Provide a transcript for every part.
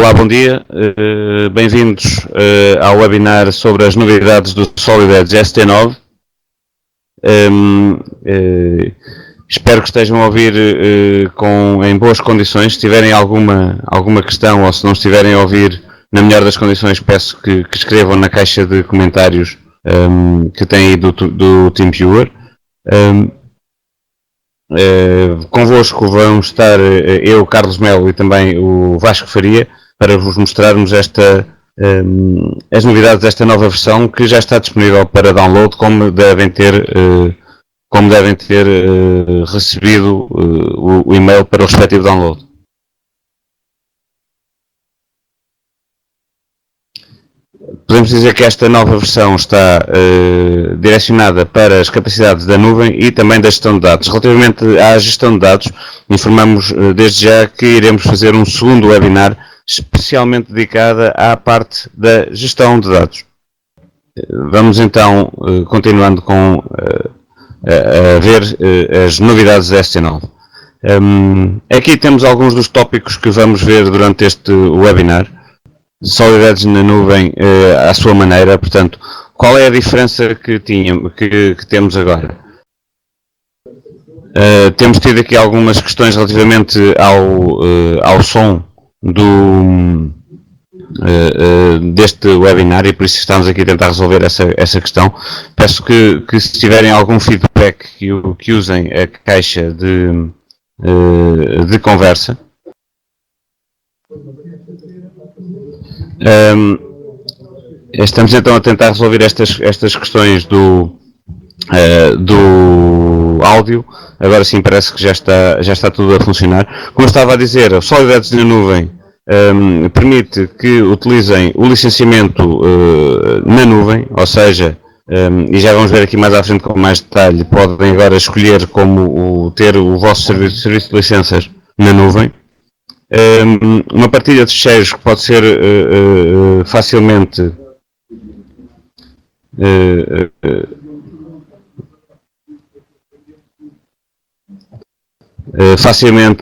Olá, bom dia. Bem-vindos ao webinar sobre as novidades do Solid Edge ST9. Espero que estejam a ouvir em boas condições. Se tiverem alguma questão ou se não estiverem a ouvir na melhor das condições, peço que escrevam na caixa de comentários que tem aí do TeamViewer. Convosco vão estar eu, Carlos Melo, e também o Vasco Faria, para vos mostrarmos as novidades desta nova versão, que já está disponível para download, como devem ter recebido o e-mail para o respectivo download. Podemos dizer que esta nova versão está direcionada para as capacidades da nuvem e também da gestão de dados. Relativamente à gestão de dados, informamos desde já que iremos fazer um segundo webinar especialmente dedicado à parte da gestão de dados. Vamos então, continuando a ver as novidades da ST9. Aqui temos alguns dos tópicos que vamos ver durante este webinar. Solid Edge na nuvem à sua maneira, portanto, qual é a diferença que temos agora? Temos tido aqui algumas questões relativamente ao som deste webinar e por isso estamos aqui a tentar resolver essa questão. Peço que se tiverem algum feedback que usem a caixa de conversa. Estamos então a tentar resolver estas questões do áudio. Agora sim parece que já está tudo a funcionar. Como eu estava a dizer, o Solid Edge na nuvem permite que utilizem o licenciamento na nuvem, ou seja, e já vamos ver aqui mais à frente com mais detalhe, podem agora escolher como ter o vosso serviço de licenças na nuvem. Uma partilha de ficheiros que pode ser facilmente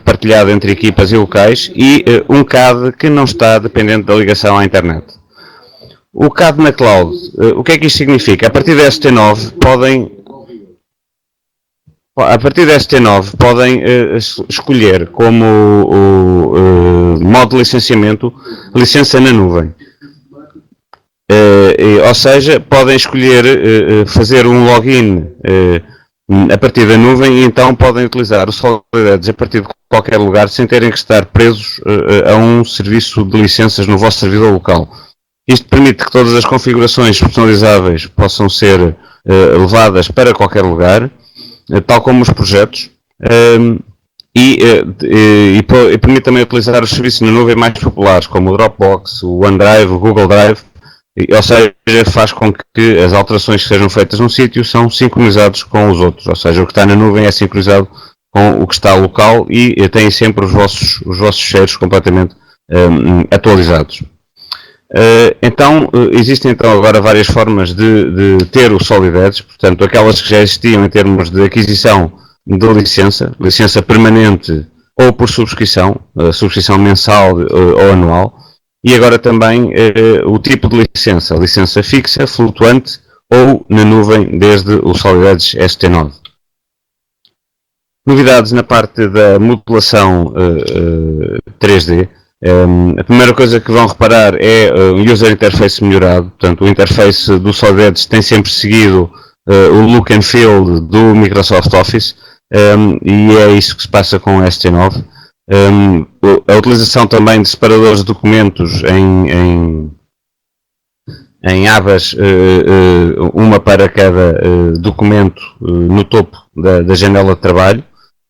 partilhado entre equipas e locais e um CAD que não está dependente da ligação à internet. O CAD na cloud, o que é que isto significa? A partir da ST9 podem escolher como modo de licenciamento licença na nuvem. Ou seja, podem escolher fazer um login a partir da nuvem e então podem utilizar o Solid Edge a partir de qualquer lugar sem terem que estar presos a um serviço de licenças no vosso servidor local. Isto permite que todas as configurações personalizáveis possam ser levadas para qualquer lugar, tal como os projetos, e permite também utilizar os serviços na nuvem mais populares, como o Dropbox, o OneDrive, o Google Drive, ou seja, faz com que as alterações que sejam feitas num sítio são sincronizados com os outros, ou seja, o que está na nuvem é sincronizado com o que está local e tem sempre os vossos ficheiros completamente atualizados. Então, existem então agora várias formas de ter o Solid Edge, portanto, aquelas que já existiam em termos de aquisição de licença permanente ou por subscrição mensal ou anual, e agora também o tipo de licença fixa, flutuante ou na nuvem desde o Solid Edge ST9. Novidades na parte da modelação 3D. A primeira coisa que vão reparar é o User Interface melhorado, portanto o interface do Solid Edge tem sempre seguido o look and feel do Microsoft Office e é isso que se passa com o ST9. A utilização também de separadores de documentos em abas, uma para cada documento no topo da janela de trabalho.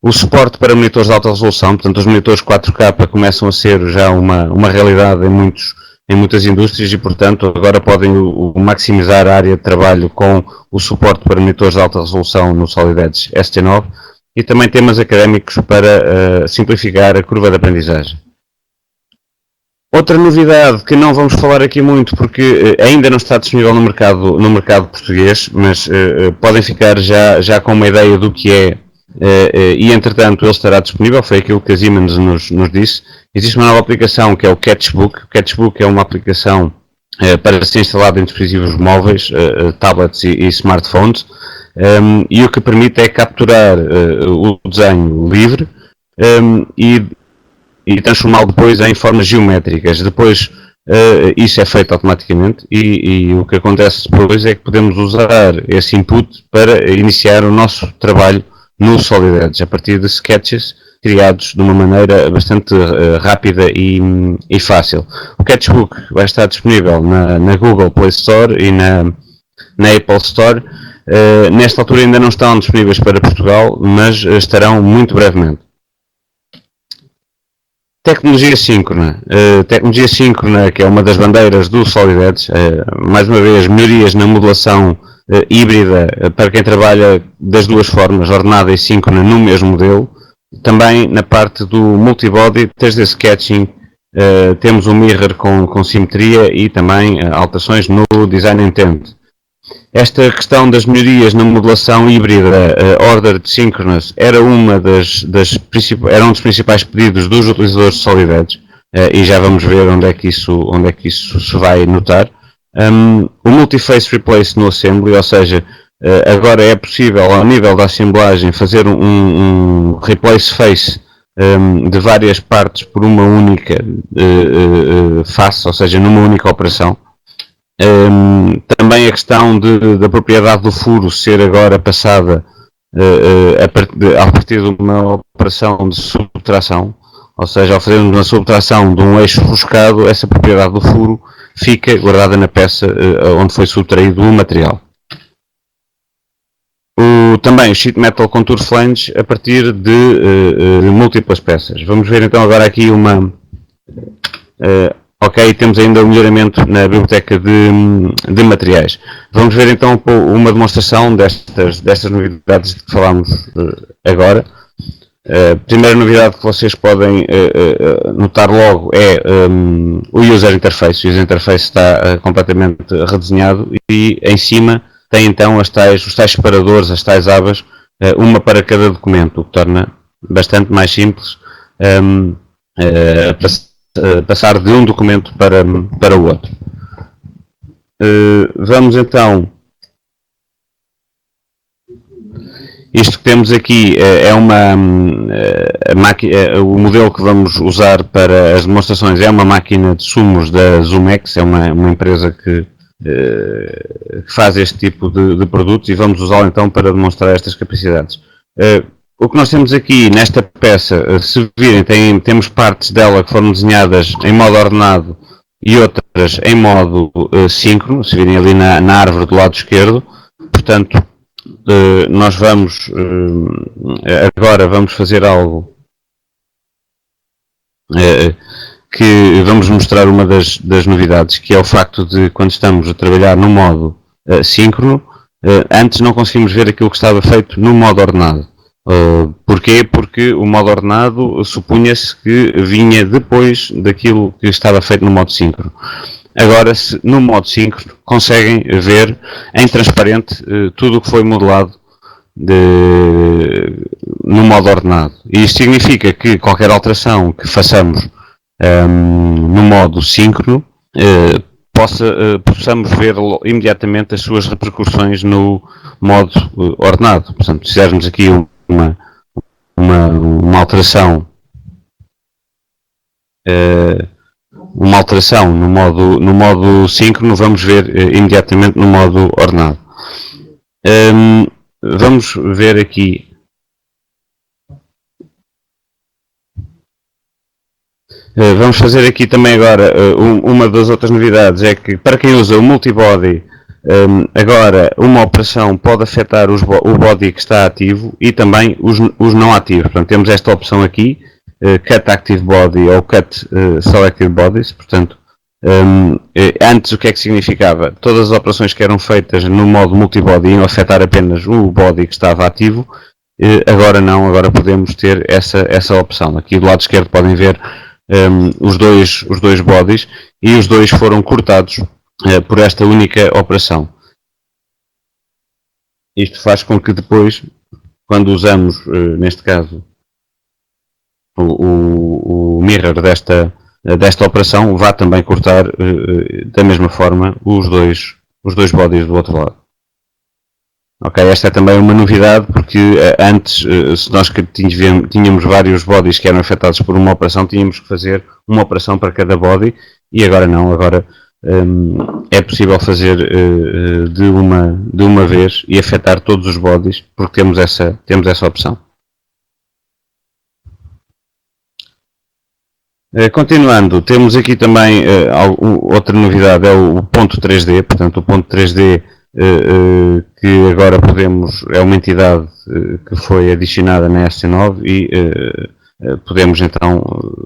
O suporte para monitores de alta resolução, portanto os monitores 4K começam a ser já uma realidade em muitas indústrias e portanto agora podem maximizar a área de trabalho com o suporte para monitores de alta resolução no Solid Edge ST9 e também temas académicos para simplificar a curva de aprendizagem. Outra novidade que não vamos falar aqui muito porque ainda não está disponível no mercado português, mas podem ficar já com uma ideia do que é e entretanto ele estará disponível, foi aquilo que a Siemens nos disse. Existe uma nova aplicação que é o Catchbook. O Catchbook é uma aplicação para ser instalada em dispositivos móveis, tablets e smartphones, e o que permite é capturar o desenho livre e transformá-lo depois em formas geométricas. Depois isso é feito automaticamente e o que acontece depois é que podemos usar esse input para iniciar o nosso trabalho no Solid Edge, a partir de sketches criados de uma maneira bastante rápida e fácil. O Catchbook vai estar disponível na Google Play Store e na Apple Store. Nesta altura ainda não estão disponíveis para Portugal, mas estarão muito brevemente. Tecnologia síncrona. Tecnologia síncrona, que é uma das bandeiras do Solid Edge, mais uma vez, melhorias na modelação híbrida para quem trabalha das duas formas, ordenada e síncrona, no mesmo modelo. Também na parte do multibody, 3D Sketching, temos um mirror com simetria e também alterações no Design Intent. Esta questão das melhorias na modelação híbrida Ordered Synchronous era um dos principais pedidos dos utilizadores de Solid Edge, e já vamos ver onde é que isso se vai notar. O Multiface Replace no Assembly, ou seja, agora é possível ao nível da assemblagem fazer um replace face de várias partes por uma única face, ou seja, numa única operação. Também a questão da propriedade do furo ser agora passada a partir de uma operação de subtração, ou seja, ao fazermos uma subtração de um eixo roscado, essa propriedade do furo fica guardada na peça onde foi subtraído o material. Também o Sheet Metal Contour Flange a partir de múltiplas peças. Vamos ver então agora aqui ok, temos ainda o melhoramento na biblioteca de materiais. Vamos ver então uma demonstração destas novidades de que falámos agora. A primeira novidade que vocês podem notar logo é o User Interface. O User Interface está completamente redesenhado e em cima tem então os tais separadores, as tais abas, uma para cada documento, o que torna bastante mais simples passar de um documento para o outro. Vamos então. Isto que temos aqui é o modelo que vamos usar para as demonstrações é uma máquina de sumos da Zumex, é uma empresa que faz este tipo de produtos e vamos usá-lo então para demonstrar estas capacidades. O que nós temos aqui nesta peça, se virem, temos partes dela que foram desenhadas em modo ordenado e outras em modo síncrono, se virem ali na árvore do lado esquerdo. Portanto, nós agora vamos fazer algo que vamos mostrar uma das novidades, que é o facto de quando estamos a trabalhar no modo síncrono, antes não conseguimos ver aquilo que estava feito no modo ordenado. Porquê? Porque o modo ordenado supunha-se que vinha depois daquilo que estava feito no modo síncrono. Agora, no modo síncrono, conseguem ver em transparente tudo o que foi modelado no modo ordenado. E isto significa que qualquer alteração que façamos no modo síncrono, possamos ver imediatamente as suas repercussões no modo ordenado. Portanto, se fizermos aqui uma alteração no modo síncrono, vamos ver imediatamente no modo ordenado. Vamos ver aqui vamos fazer aqui também agora uma das outras novidades, é que para quem usa o multibody, agora uma operação pode afetar o body que está ativo e também os não ativos. Portanto, temos esta opção aqui, Cut Active Body ou Cut Selected Bodies. Portanto, antes o que é que significava? Todas as operações que eram feitas no modo multibody iam afetar apenas o body que estava ativo. Agora não, agora podemos ter essa opção. Aqui do lado esquerdo podem ver os dois bodies e os dois foram cortados por esta única operação. Isto faz com que depois, quando usamos, neste caso, o mirror desta operação, vai também cortar da mesma forma os dois bodies do outro lado. Ok, esta é também uma novidade, porque antes, se nós tínhamos vários bodies que eram afetados por uma operação, tínhamos que fazer uma operação para cada body, e agora não, agora é possível fazer de uma vez e afetar todos os bodies, porque temos essa opção. Continuando, temos aqui também outra novidade, é o ponto 3D, portanto o ponto 3D que agora é uma entidade que foi adicionada na SC9 e podemos então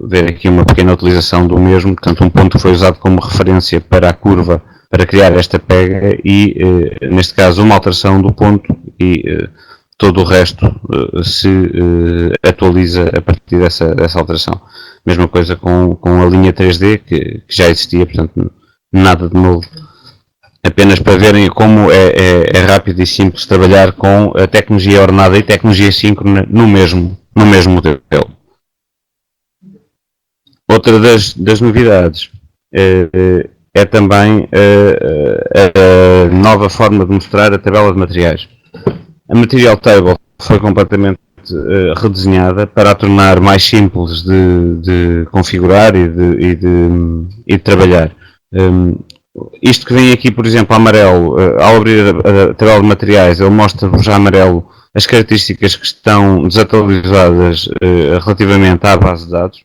ver aqui uma pequena utilização do mesmo, portanto um ponto que foi usado como referência para a curva para criar esta pega e neste caso uma alteração do ponto e todo o resto se atualiza a partir dessa alteração. Mesma coisa com a linha 3D que já existia, portanto nada de novo. Apenas para verem como é rápido e simples trabalhar com a tecnologia ordenada e tecnologia síncrona no mesmo modelo. Outra das novidades é também a nova forma de mostrar a tabela de materiais. A Material Table foi completamente redesenhada para a tornar mais simples de configurar e de trabalhar. Isto que vem aqui, por exemplo, amarelo, ao abrir a tabela de materiais, ele mostra-vos já amarelo as características que estão desatualizadas relativamente à base de dados.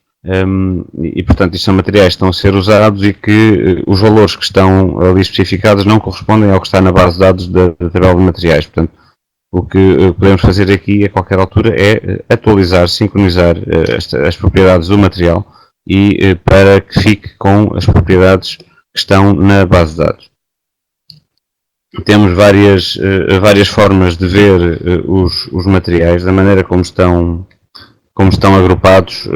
E portanto isto são materiais que estão a ser usados e que os valores que estão ali especificados não correspondem ao que está na base de dados da tabela de materiais. Portanto, o que podemos fazer aqui a qualquer altura é atualizar, sincronizar as propriedades do material e para que fique com as propriedades que estão na base de dados. Temos várias formas de ver os materiais, da maneira como estão agrupados,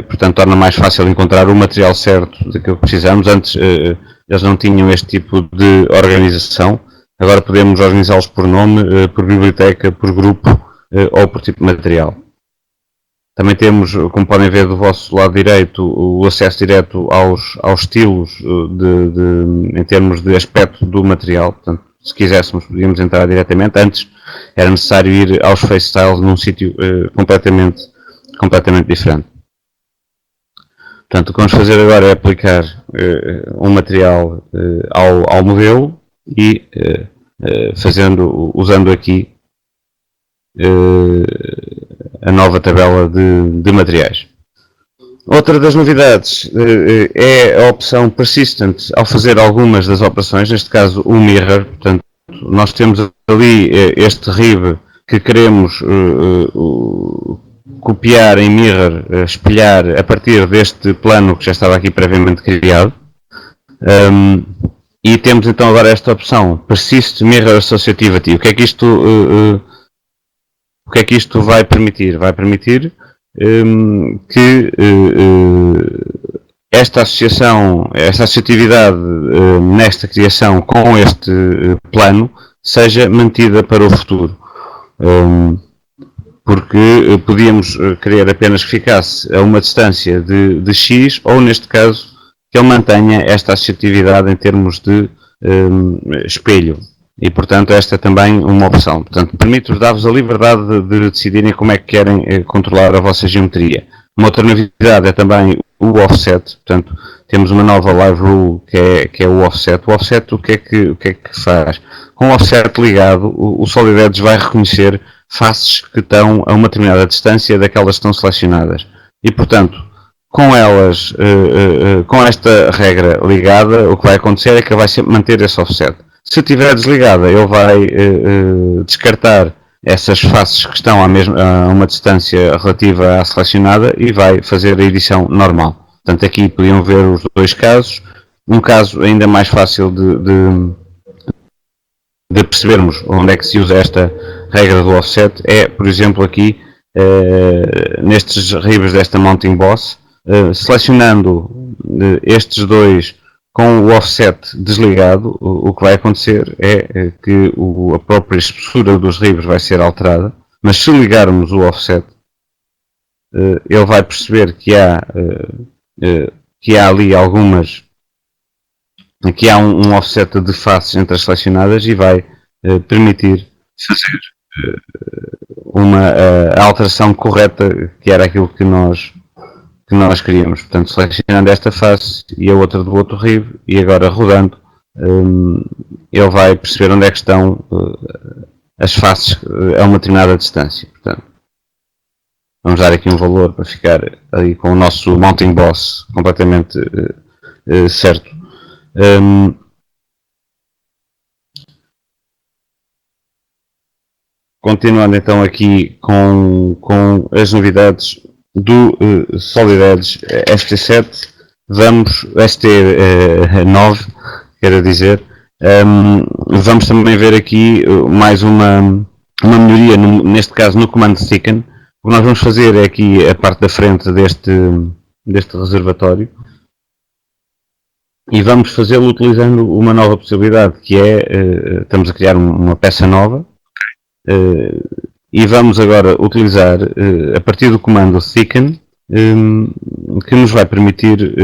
portanto torna mais fácil encontrar o material certo daquilo que precisamos. Antes eles não tinham este tipo de organização, agora podemos organizá-los por nome, por biblioteca, por grupo ou por tipo de material. Também temos, como podem ver do vosso lado direito, o acesso direto aos estilos em termos de aspecto do material. Portanto, se quiséssemos, podíamos entrar diretamente. Antes era necessário ir aos face styles num sítio completamente diferente. Portanto, o que vamos fazer agora é aplicar um material ao modelo e usando aqui a nova tabela de materiais. Outra das novidades é a opção Persistent ao fazer algumas das operações, neste caso o Mirror. Portanto, nós temos ali este RIB que queremos copiar em Mirror, espelhar a partir deste plano que já estava aqui previamente criado. E temos então agora esta opção Persist Mirror Associativity. O que é que isto vai permitir? Vai permitir que esta associatividade nesta criação com este plano seja mantida para o futuro. Porque podíamos querer apenas que ficasse a uma distância de x, ou neste caso que ele mantenha esta associatividade em termos de espelho. E portanto esta é também uma opção. Portanto, permite-vos dar-vos a liberdade de decidirem como é que querem controlar a vossa geometria. Uma outra novidade é também o offset. Portanto, temos uma nova live rule que é o offset. O offset o que é que faz? Com o offset ligado, o Solid Edge vai reconhecer faces que estão a uma determinada distância daquelas que estão selecionadas. E portanto, com esta regra ligada, o que vai acontecer é que ele vai sempre manter esse offset. Se estiver desligada, ele vai descartar essas faces que estão a uma distância relativa à selecionada e vai fazer a edição normal. Portanto, aqui podiam ver os dois casos. Um caso ainda mais fácil de percebermos onde é que se usa esta regra do offset é, por exemplo, aqui nestes ribs desta Mounting Boss, selecionando estes dois com o offset desligado, o que vai acontecer é que a própria espessura dos ribs vai ser alterada Mas se ligarmos o offset, ele vai perceber que há ali algumas, que há um offset de faces entre as selecionadas e vai permitir fazer uma a alteração correta, que era aquilo que nós queríamos. Portanto, selecionando esta face e a outra do outro ribo e agora rodando, ele vai perceber onde é que estão as faces a uma determinada distância. Portanto, vamos dar aqui um valor para ficar ali com o nosso mounting boss completamente certo. Continuando então aqui com as novidades do Solid Edge ST7, vamos, ST9, quero dizer, vamos também ver aqui mais uma melhoria, neste caso no comando thicken. O que nós vamos fazer é aqui a parte da frente deste reservatório e vamos fazê-lo utilizando uma nova possibilidade, que é, estamos a criar uma peça nova, e vamos agora utilizar, a partir do comando thicken, que nos vai permitir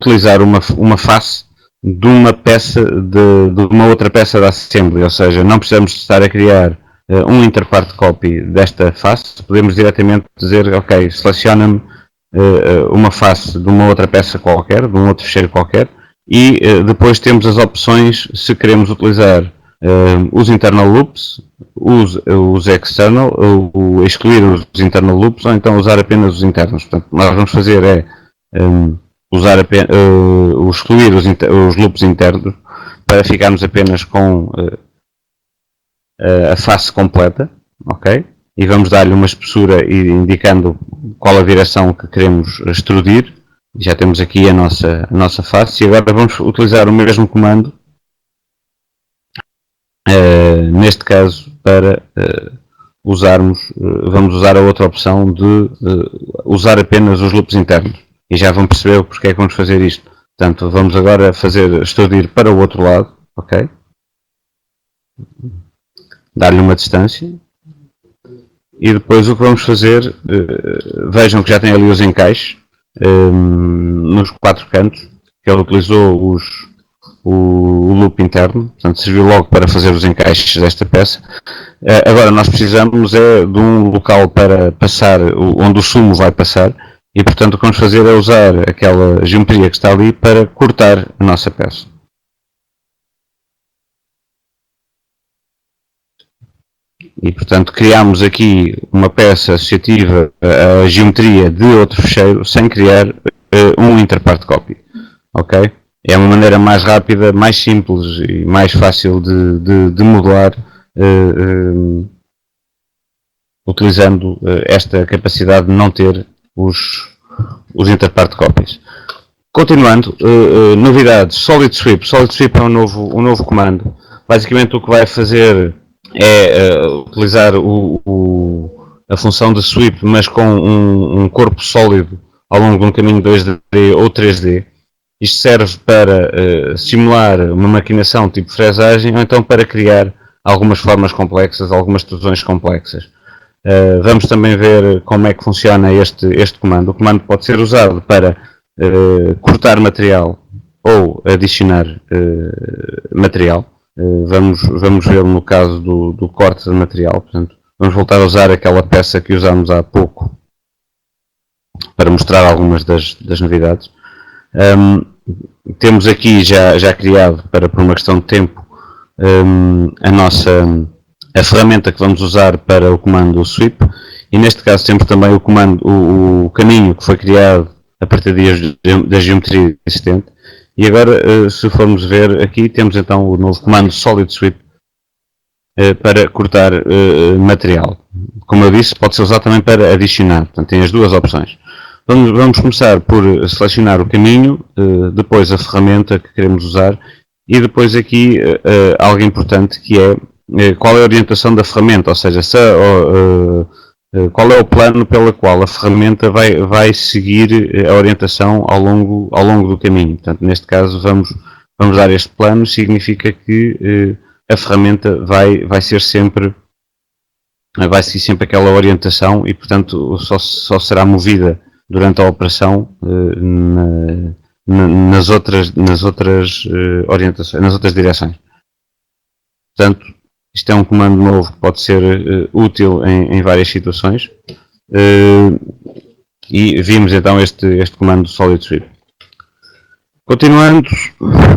utilizar uma face de uma peça de uma outra peça da assembly, ou seja, não precisamos estar a criar um interpart copy desta face, podemos diretamente dizer, ok, seleciona-me uma face de uma outra peça qualquer, de um outro ficheiro qualquer, e depois temos as opções se queremos utilizar os internal loops, os external, excluir os internal loops ou então usar apenas os internos. Portanto, nós vamos fazer é excluir os loops internos para ficarmos apenas com a face completa, ok? E vamos dar-lhe uma espessura indicando qual a direção que queremos extrudir. Já temos aqui a nossa face e agora vamos utilizar o mesmo comando, neste caso para vamos usar a outra opção de usar apenas os loops internos. E já vão perceber porque é que vamos fazer isto. Portanto, vamos agora extrudir para o outro lado, ok? Dar-lhe uma distância. E depois o que vamos fazer, vejam que já tem ali os encaixes nos 4 cantos, que ele utilizou o loop interno, portanto serviu logo para fazer os encaixes desta peça. Agora nós precisamos de um local para passar, onde o sumo vai passar, e portanto o que vamos fazer é usar aquela geometria que está ali para cortar a nossa peça. E portanto criamos aqui uma peça associativa à geometria de outro ficheiro sem criar um interpart copy. Ok? É uma maneira mais rápida, mais simples e mais fácil de modelar utilizando esta capacidade de não ter os interpart copies. Continuando, novidades, Solid Sweep. Solid Sweep é um novo comando. Basicamente o que vai fazer é utilizar a função de sweep, mas com um corpo sólido ao longo de um caminho 2D ou 3D. Isto serve para simular uma maquinação tipo fresagem ou então para criar algumas formas complexas, algumas extrusões complexas. Vamos também ver como é que funciona este comando. O comando pode ser usado para cortar material ou adicionar material. Vamos ver no caso do corte de material. Portanto, vamos voltar a usar aquela peça que usámos há pouco para mostrar algumas das novidades. Temos aqui já criado, por uma questão de tempo, a ferramenta que vamos usar para o comando sweep, e neste caso temos também o caminho que foi criado a partir da geometria existente. E agora, se formos ver aqui, temos então o novo comando Solid Sweep para cortar material. Como eu disse, pode ser usado também para adicionar, portanto tem as duas opções. Vamos começar por selecionar o caminho, depois a ferramenta que queremos usar e depois aqui algo importante que é qual é a orientação da ferramenta, ou seja, qual é o plano pelo qual a ferramenta vai seguir a orientação ao longo do caminho. Portanto, neste caso vamos dar este plano, significa que a ferramenta vai ser sempre vai seguir sempre aquela orientação e, portanto, só será movida durante a operação nas outras orientações, nas outras direções. Portanto, isto é um comando novo que pode ser útil em várias situações. E vimos então este comando do Solid Sweep. Continuando,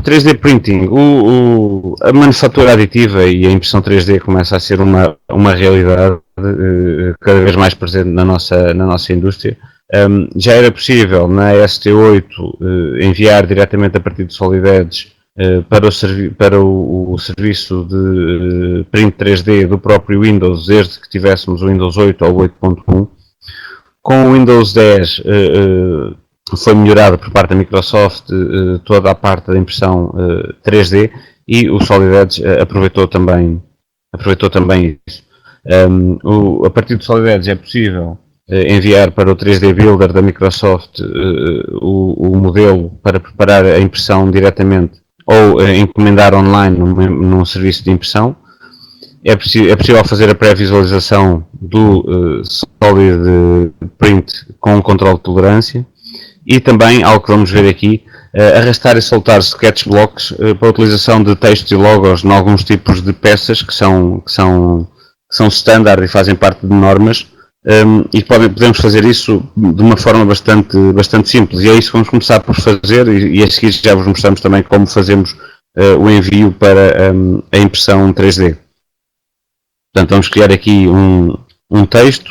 3D Printing. A manufatura aditiva e a impressão 3D começa a ser uma realidade cada vez mais presente na nossa indústria. Já era possível na ST8 enviar diretamente a partir de Solid Edge para o serviço de print 3D do próprio Windows, desde que tivéssemos o Windows 8 ou 8.1. Com o Windows 10 foi melhorada por parte da Microsoft toda a parte da impressão 3D e o Solid Edge aproveitou também isso. A partir do Solid Edge é possível enviar para o 3D Builder da Microsoft o modelo para preparar a impressão diretamente ou encomendar online num serviço de impressão. É possível fazer a pré-visualização do Solid Print com um controle de tolerância e também, algo que vamos ver aqui, arrastar e soltar sketch blocks para a utilização de textos e logos em alguns tipos de peças que são standard e fazem parte de normas e podemos fazer isso de uma forma bastante simples e é isso que vamos começar por fazer e a seguir já vos mostramos também como fazemos o envio para a impressão 3D. Portanto, vamos criar aqui um texto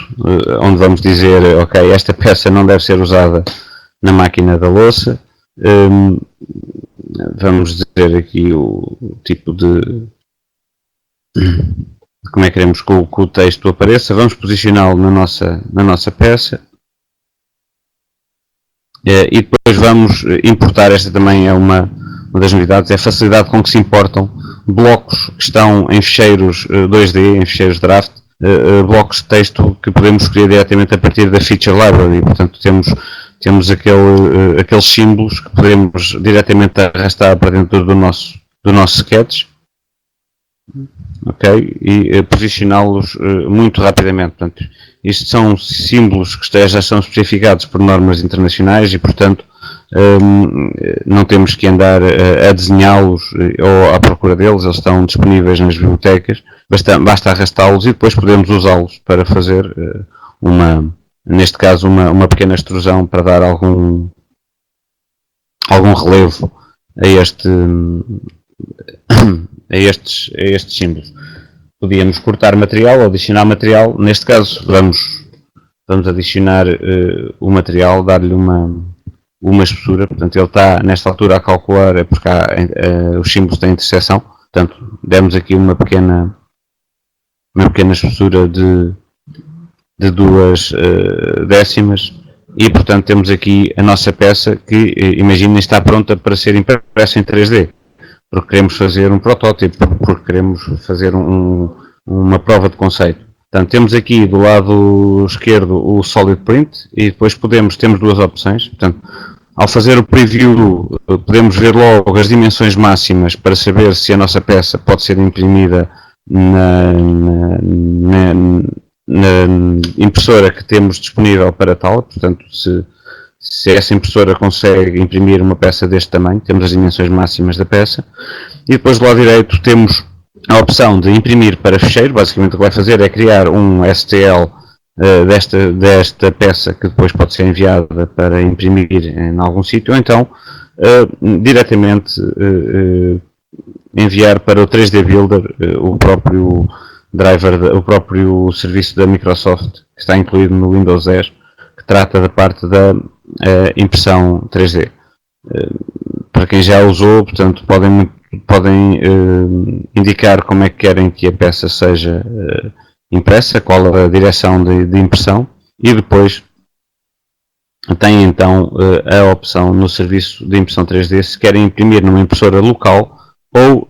onde vamos dizer, ok, esta peça não deve ser usada na máquina da louça. Vamos dizer aqui o tipo de como é que queremos que o texto apareça. Vamos posicioná-lo na nossa peça. E depois vamos importar, esta também é uma das novidades, é a facilidade com que se importam blocos que estão em ficheiros 2D, em ficheiros draft, blocos de texto que podemos escolher diretamente a partir da Feature Library. Portanto, temos aqueles símbolos que podemos diretamente arrastar para dentro do nosso sketch, ok? E posicioná-los muito rapidamente. Portanto, isto são símbolos que já são especificados por normas internacionais e, portanto, não temos que andar a desenhá-los ou à procura deles, eles estão disponíveis nas bibliotecas, basta arrastá-los e depois podemos usá-los para fazer neste caso uma pequena extrusão para dar algum relevo a estes símbolos. Podíamos cortar material ou adicionar material, neste caso vamos adicionar o material, dar-lhe uma espessura, portanto ele está nesta altura a calcular, é porque os símbolos têm interseção, portanto demos aqui uma pequena espessura de 2 décimas e portanto temos aqui a nossa peça que, imaginem, está pronta para ser impressa em 3D, porque queremos fazer um protótipo, porque queremos fazer uma prova de conceito. Portanto, temos aqui do lado esquerdo o Solid Print e depois temos duas opções. Portanto, ao fazer o preview, podemos ver logo as dimensões máximas para saber se a nossa peça pode ser imprimida na impressora que temos disponível para tal. Portanto, se essa impressora consegue imprimir uma peça deste tamanho, temos as dimensões máximas da peça. E depois do lado direito temos a opção de imprimir para ficheiro. Basicamente o que vai fazer é criar um STL desta peça que depois pode ser enviada para imprimir em algum sítio, ou então diretamente enviar para o 3D Builder, o próprio driver, o próprio serviço da Microsoft que está incluído no Windows 10, que trata da parte da impressão 3D. Para quem já usou, portanto, podem indicar como é que querem que a peça seja impressa, qual a direção de impressão, e depois tem então a opção no serviço de impressão 3D se querem imprimir numa impressora local ou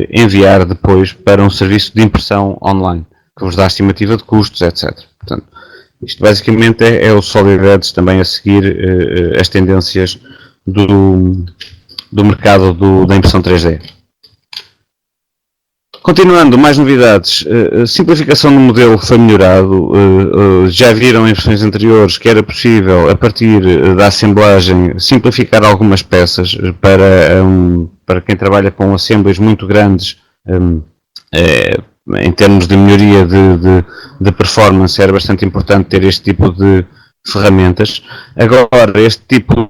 enviar depois para um serviço de impressão online, que vos dá estimativa de custos, etc. Portanto, isto basicamente é o Solid Edge também a seguir as tendências do mercado da impressão 3D. Continuando, mais novidades. Simplificação do modelo foi melhorado. Já viram em versões anteriores que era possível, a partir da assemblagem, simplificar algumas peças para quem trabalha com assemblies muito grandes. Em termos de melhoria de performance, era bastante importante ter este tipo de ferramentas. Agora, este tipo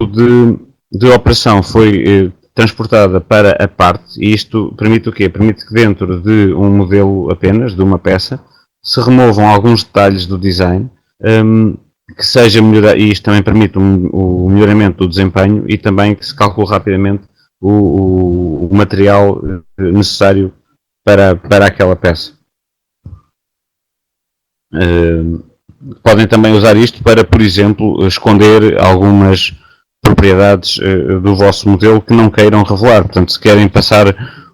de operação foi transportada para a parte, e isto permite o quê? Permite que dentro de um modelo apenas, de uma peça, se removam alguns detalhes do design, que seja melhorar, e isto também permite o melhoramento do desempenho e também que se calcule rapidamente o material necessário para aquela peça. Podem também usar isto para, por exemplo, esconder algumas propriedades do vosso modelo que não queiram revelar. Portanto, se querem passar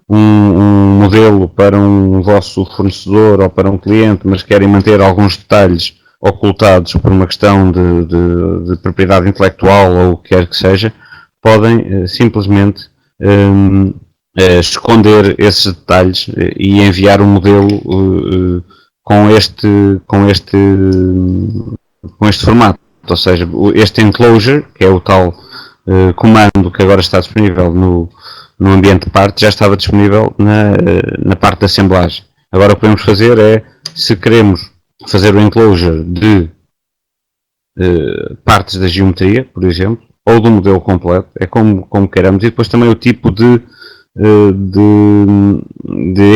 um modelo para um vosso fornecedor ou para um cliente, mas querem manter alguns detalhes ocultados por uma questão de propriedade intelectual ou o que quer que seja, podem simplesmente esconder esses detalhes e enviar um modelo com este formato. Ou seja, este enclosure, que é o tal comando que agora está disponível no ambiente de parte, já estava disponível na parte de assemblagem. Agora o que podemos fazer é, se queremos fazer o enclosure de partes da geometria, por exemplo, ou do modelo completo, é como queiramos, e depois também o tipo de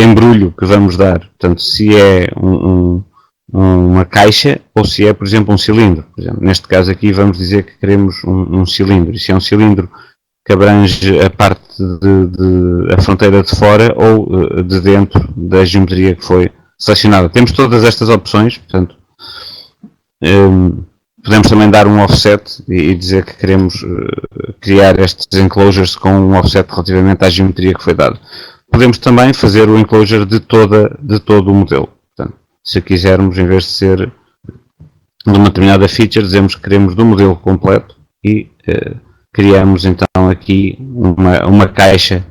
embrulho que vamos dar. Portanto, se é uma caixa ou se é, por exemplo, um cilindro. Por exemplo, neste caso aqui vamos dizer que queremos um cilindro. E se é um cilindro que abrange a parte a fronteira de fora ou de dentro da geometria que foi selecionada. Temos todas estas opções, portanto, podemos também dar um offset e dizer que queremos criar estes enclosures com um offset relativamente à geometria que foi dada. Podemos também fazer o enclosure de todo o modelo. Portanto, se quisermos, em vez de ser de uma determinada feature, dizemos que queremos do modelo completo e criamos então aqui uma caixa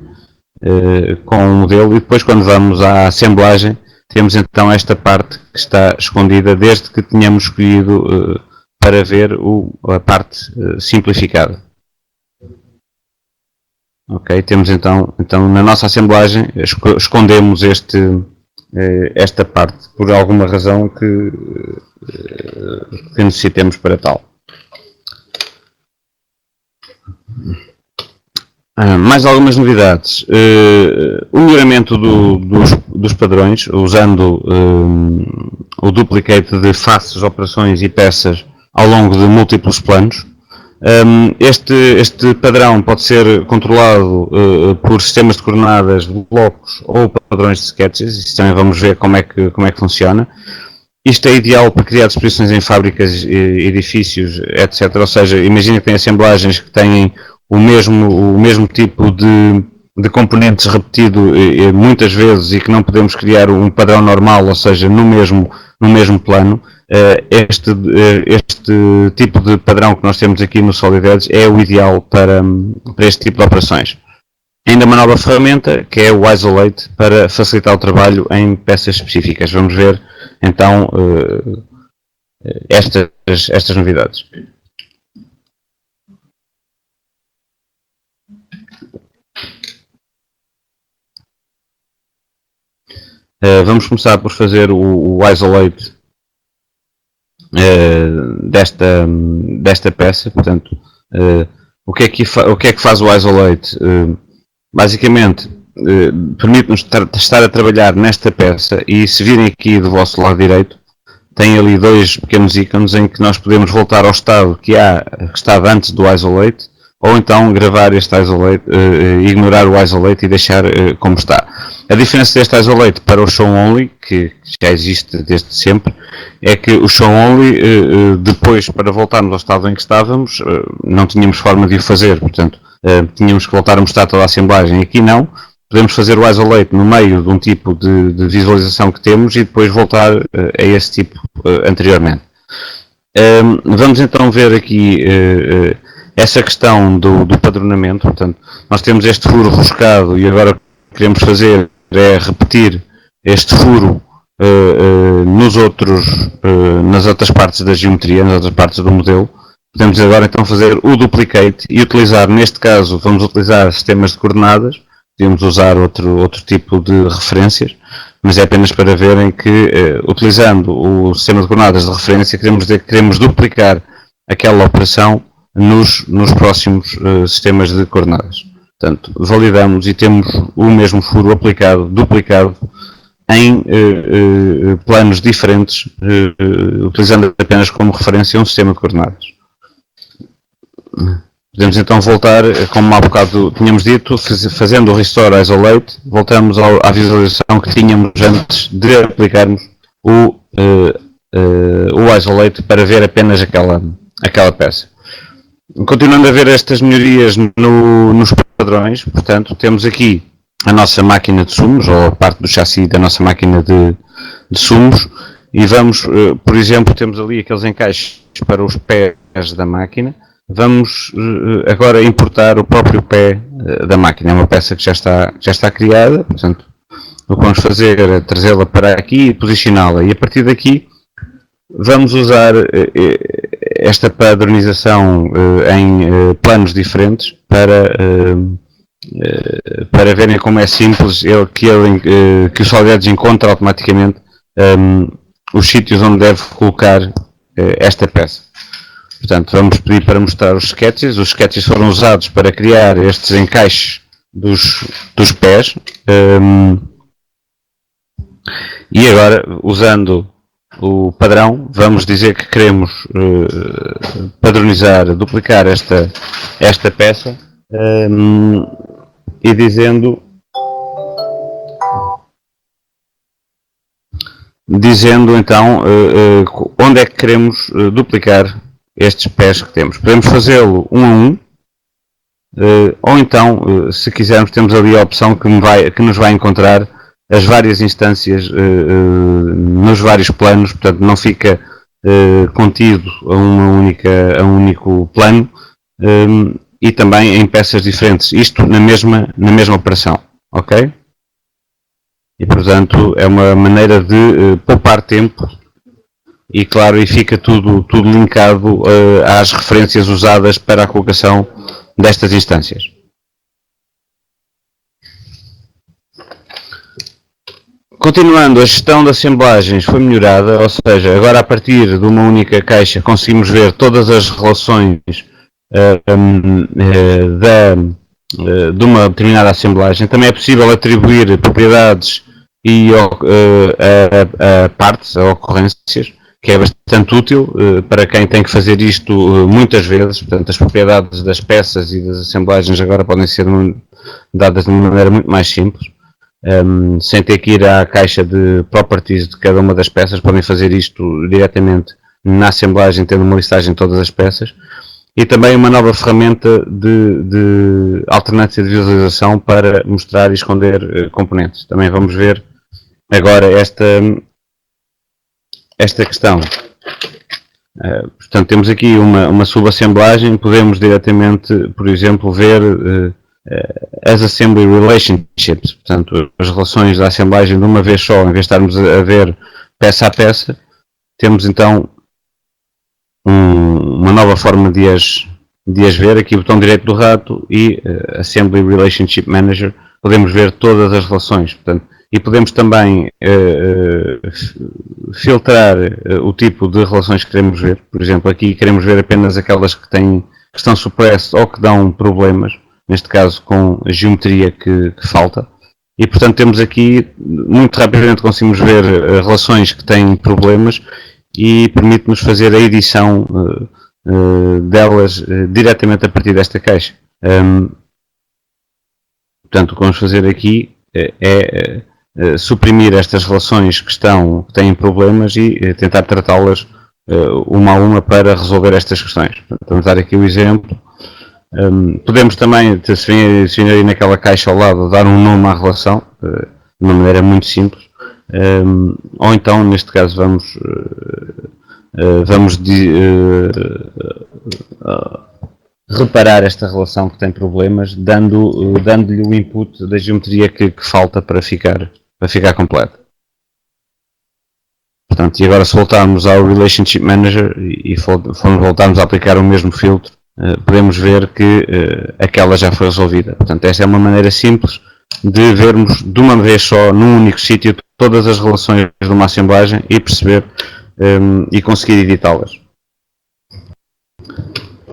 com o modelo, e depois quando vamos à assemblagem temos então esta parte que está escondida desde que tínhamos escolhido para ver a parte simplificada. Ok, temos então na nossa assemblagem escondemos esta parte por alguma razão que necessitemos para tal. Mais algumas novidades. O melhoramento dos padrões, usando o duplicate de faces, operações e peças ao longo de múltiplos planos. Este padrão pode ser controlado por sistemas de coordenadas de blocos ou padrões de sketches. Isso também vamos ver como é que funciona. Isto é ideal para criar disposições em fábricas, edifícios, etc. Ou seja, imagina que tem assemblagens que têm o mesmo tipo de componentes repetido muitas vezes e que não podemos criar um padrão normal, ou seja, no mesmo plano. Este tipo de padrão que nós temos aqui no Solid Edge é o ideal para este tipo de operações. Ainda uma nova ferramenta que é o Isolate para facilitar o trabalho em peças específicas. Vamos ver então estas novidades. Vamos começar por fazer o Isolate desta peça. Portanto, o que é que faz o Isolate? Basicamente, permite-nos estar a trabalhar nesta peça, e se virem aqui do vosso lado direito, tem ali dois pequenos ícones em que nós podemos voltar ao estado que estava antes do Isolate, ou então gravar este Isolate, ignorar o Isolate e deixar como está. A diferença deste Isolate para o Show Only, que já existe desde sempre, é que o Show Only, depois, para voltarmos ao estado em que estávamos, não tínhamos forma de o fazer, portanto, tínhamos que voltar a mostrar toda a assemblagem. Aqui não, podemos fazer o Isolate no meio de um tipo de visualização que temos e depois voltar a esse tipo anteriormente. Vamos então ver aqui essa questão do padronamento. Portanto, nós temos este furo roscado e agora o que queremos fazer é repetir este furo nas outras partes da geometria, nas outras partes do modelo. Podemos agora então fazer o duplicate e utilizar, neste caso, vamos utilizar sistemas de coordenadas, podemos usar outro tipo de referências, mas é apenas para verem que, utilizando o sistema de coordenadas de referência, queremos dizer que queremos duplicar aquela operação nos próximos sistemas de coordenadas. Portanto, validamos e temos o mesmo furo duplicado, em planos diferentes, utilizando apenas como referência um sistema de coordenadas. Podemos então voltar, como há bocado tínhamos dito, fazendo o Restore Isolate, voltamos à visualização que tínhamos antes de aplicarmos o Isolate para ver apenas aquela peça. Continuando a ver estas melhorias nos padrões, portanto, temos aqui a nossa máquina de sumos, ou a parte do chassi da nossa máquina de sumos, e vamos, por exemplo, temos ali aqueles encaixes para os pés da máquina. Vamos agora importar o próprio pé da máquina. É uma peça que já está criada, portanto, o que vamos fazer é trazê-la para aqui e posicioná-la. E a partir daqui vamos usar esta padronização em planos diferentes para verem como é simples que o SolidEdge encontra automaticamente os sítios onde deve colocar esta peça. Portanto, vamos pedir para mostrar os sketches. Os sketches foram usados para criar estes encaixes dos pés. E agora, usando o padrão, vamos dizer que queremos padronizar, duplicar esta peça e dizendo então onde é que queremos duplicar estes pés que temos. Podemos fazê-lo um a um, ou então, se quisermos, temos ali a opção que nos vai encontrar as várias instâncias nos vários planos, portanto não fica contido a um único plano, e também em peças diferentes, isto na mesma operação, ok? E portanto é uma maneira de poupar tempo. E claro, e fica tudo linkado às referências usadas para a colocação destas instâncias. Continuando, a gestão de assemblagens foi melhorada, ou seja, agora a partir de uma única caixa conseguimos ver todas as relações de uma determinada assemblagem. Também é possível atribuir propriedades e a partes, a ocorrências, que é bastante útil para quem tem que fazer isto muitas vezes. Portanto, as propriedades das peças e das assemblagens agora podem ser dadas de uma maneira muito mais simples, sem ter que ir à caixa de properties de cada uma das peças. Podem fazer isto diretamente na assemblagem, tendo uma listagem de todas as peças. E também uma nova ferramenta de alternância de visualização para mostrar e esconder componentes. Também vamos ver agora esta questão. Portanto, temos aqui uma subassemblagem, podemos diretamente, por exemplo, ver as assembly relationships, portanto, as relações da assemblagem de uma vez só, em vez de estarmos a ver peça a peça. Temos então uma nova forma de as ver. Aqui o botão direito do rato e Assembly Relationship Manager, podemos ver todas as relações, portanto, e podemos também filtrar o tipo de relações que queremos ver. Por exemplo, aqui queremos ver apenas aquelas que estão suppressed ou que dão problemas, neste caso com a geometria que falta. E portanto temos aqui, muito rapidamente conseguimos ver relações que têm problemas e permite-nos fazer a edição delas diretamente a partir desta caixa. Portanto, o que vamos fazer aqui é suprimir estas relações que têm problemas e tentar tratá-las uma a uma para resolver estas questões. Portanto, vamos dar aqui o exemplo. Podemos também, se vir aí naquela caixa ao lado, dar um nome à relação, de uma maneira muito simples. Ou então, neste caso, vamos reparar esta relação que tem problemas, dando-lhe o input da geometria que falta para ficar completa. Portanto, e agora se voltarmos ao Relationship Manager e voltarmos a aplicar o mesmo filtro, podemos ver que aquela já foi resolvida. Portanto, esta é uma maneira simples de vermos de uma vez só, num único sítio, todas as relações de uma assemblagem e perceber e conseguir editá-las.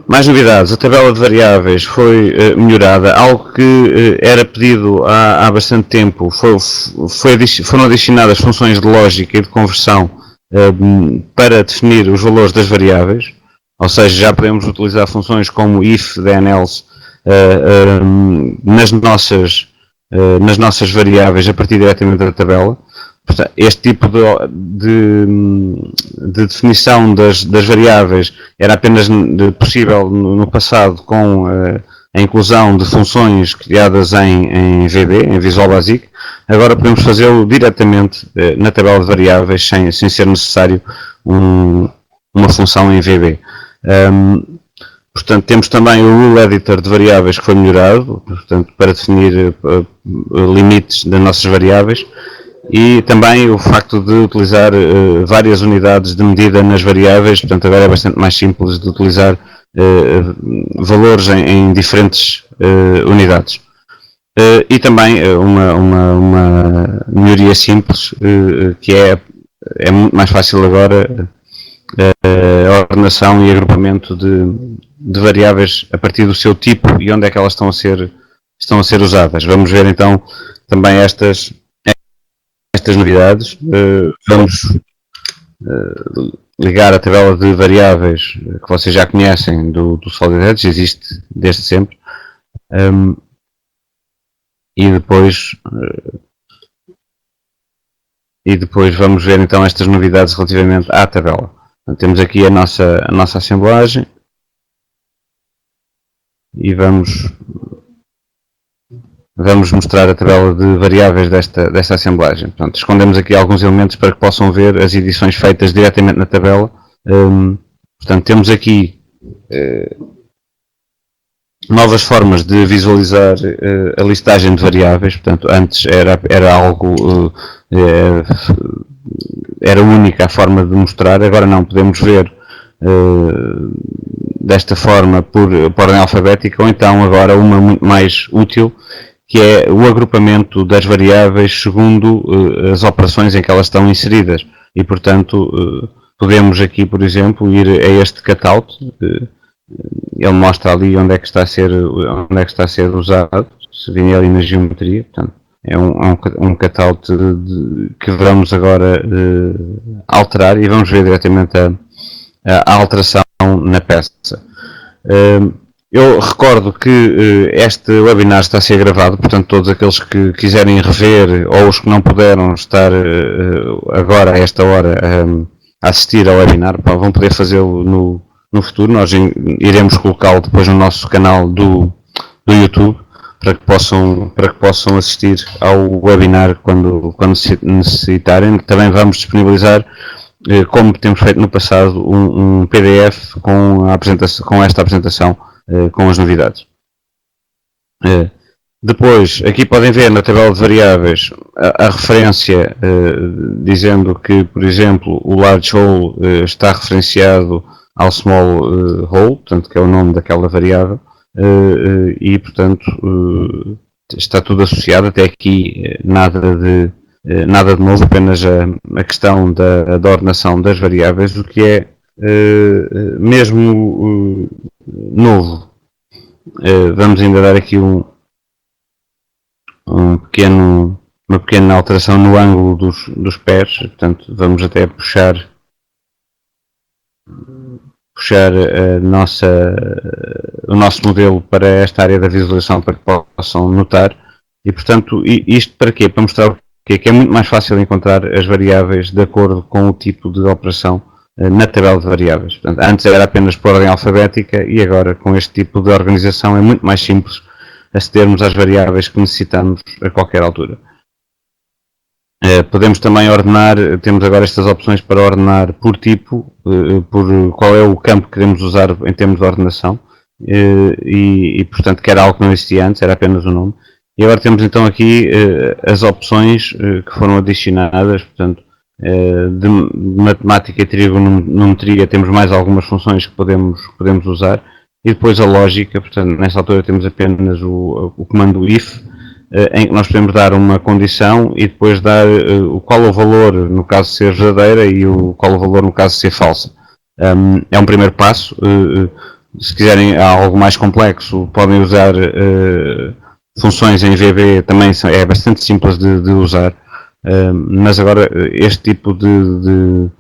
Mais novidades, a tabela de variáveis foi melhorada, algo que era pedido há bastante tempo. Foram adicionadas funções de lógica e de conversão para definir os valores das variáveis, ou seja, já podemos utilizar funções como if, then, else nas nossas variáveis a partir diretamente da tabela. Portanto, este tipo de definição das variáveis era apenas possível no passado com a inclusão de funções criadas em VB, em Visual Basic. Agora podemos fazê-lo diretamente na tabela de variáveis sem ser necessário uma função em VB. Portanto, temos também o Rule Editor de variáveis que foi melhorado, portanto, para definir limites das nossas variáveis. E também o facto de utilizar várias unidades de medida nas variáveis, portanto agora é bastante mais simples de utilizar valores em diferentes unidades. E também uma melhoria simples, que é muito mais fácil agora a ordenação e agrupamento de variáveis a partir do seu tipo e onde é que elas estão a ser usadas. Vamos ver então também estas novidades. Vamos ligar a tabela de variáveis que vocês já conhecem do Solid Edge, existe desde sempre, e depois vamos ver então estas novidades relativamente à tabela. Então, temos aqui a nossa assemblagem e vamos mostrar a tabela de variáveis desta assemblagem. Portanto, escondemos aqui alguns elementos para que possam ver as edições feitas diretamente na tabela. Portanto, temos aqui novas formas de visualizar a listagem de variáveis. Portanto, antes era algo era única a forma de mostrar, agora não, podemos ver desta forma por ordem alfabética, ou então agora uma muito mais útil, que é o agrupamento das variáveis segundo as operações em que elas estão inseridas. E, portanto, podemos aqui, por exemplo, ir a este cutout. Ele mostra ali onde é que está a ser usado, se vir ali na geometria. Portanto, é um cutout que vamos agora alterar e vamos ver diretamente a alteração na peça. Eu recordo que este webinar está a ser gravado, portanto todos aqueles que quiserem rever ou os que não puderam estar agora a esta hora a assistir ao webinar, vão poder fazê-lo no futuro. Nós iremos colocá-lo depois no nosso canal do YouTube para que possam assistir ao webinar quando necessitarem. Também vamos disponibilizar, como temos feito no passado, um PDF com esta apresentação com as novidades. Depois, aqui podem ver na tabela de variáveis a referência dizendo que, por exemplo, o large hole está referenciado ao small hole, portanto, que é o nome daquela variável, e, portanto, está tudo associado. Até aqui nada de novo, apenas a questão da ordenação das variáveis, o que é mesmo novo. Vamos ainda dar aqui uma pequena alteração no ângulo dos pés, portanto vamos até puxar o nosso modelo para esta área da visualização para que possam notar. E, portanto, isto para quê? Para mostrar que é muito mais fácil encontrar as variáveis de acordo com o tipo de operação na tabela de variáveis. Portanto, antes era apenas por ordem alfabética e agora com este tipo de organização é muito mais simples acedermos às variáveis que necessitamos a qualquer altura. Podemos também ordenar, temos agora estas opções para ordenar por tipo, por qual é o campo que queremos usar em termos de ordenação, e portanto que era algo que não existia antes, era apenas o nome. E agora temos então aqui as opções que foram adicionadas, portanto de matemática e trigonometria temos mais algumas funções que podemos usar, e depois a lógica, portanto, nesta altura temos apenas o comando if, em que nós podemos dar uma condição e depois dar qual o valor no caso de ser verdadeira e qual o valor no caso de ser falsa. É um primeiro passo. Se quiserem algo mais complexo, podem usar funções em VB, também é bastante simples de usar. Mas agora este tipo de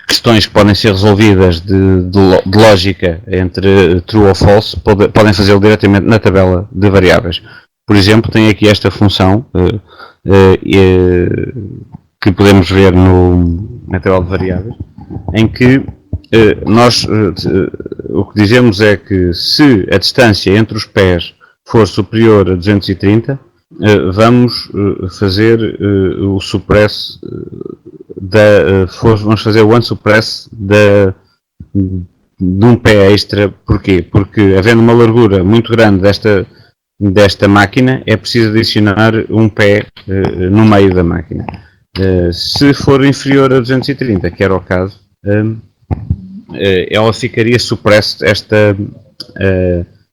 questões que podem ser resolvidas de lógica entre true ou false podem fazê-lo diretamente na tabela de variáveis. Por exemplo, tem aqui esta função que podemos ver na tabela de variáveis, em que nós o que dizemos é que se a distância entre os pés for superior a 230, vamos fazer o suppress vamos fazer o unsuppress de um pé extra. Porquê? Porque havendo uma largura muito grande desta máquina, é preciso adicionar um pé no meio da máquina. Se for inferior a 230, que era o caso, ela ficaria suppressed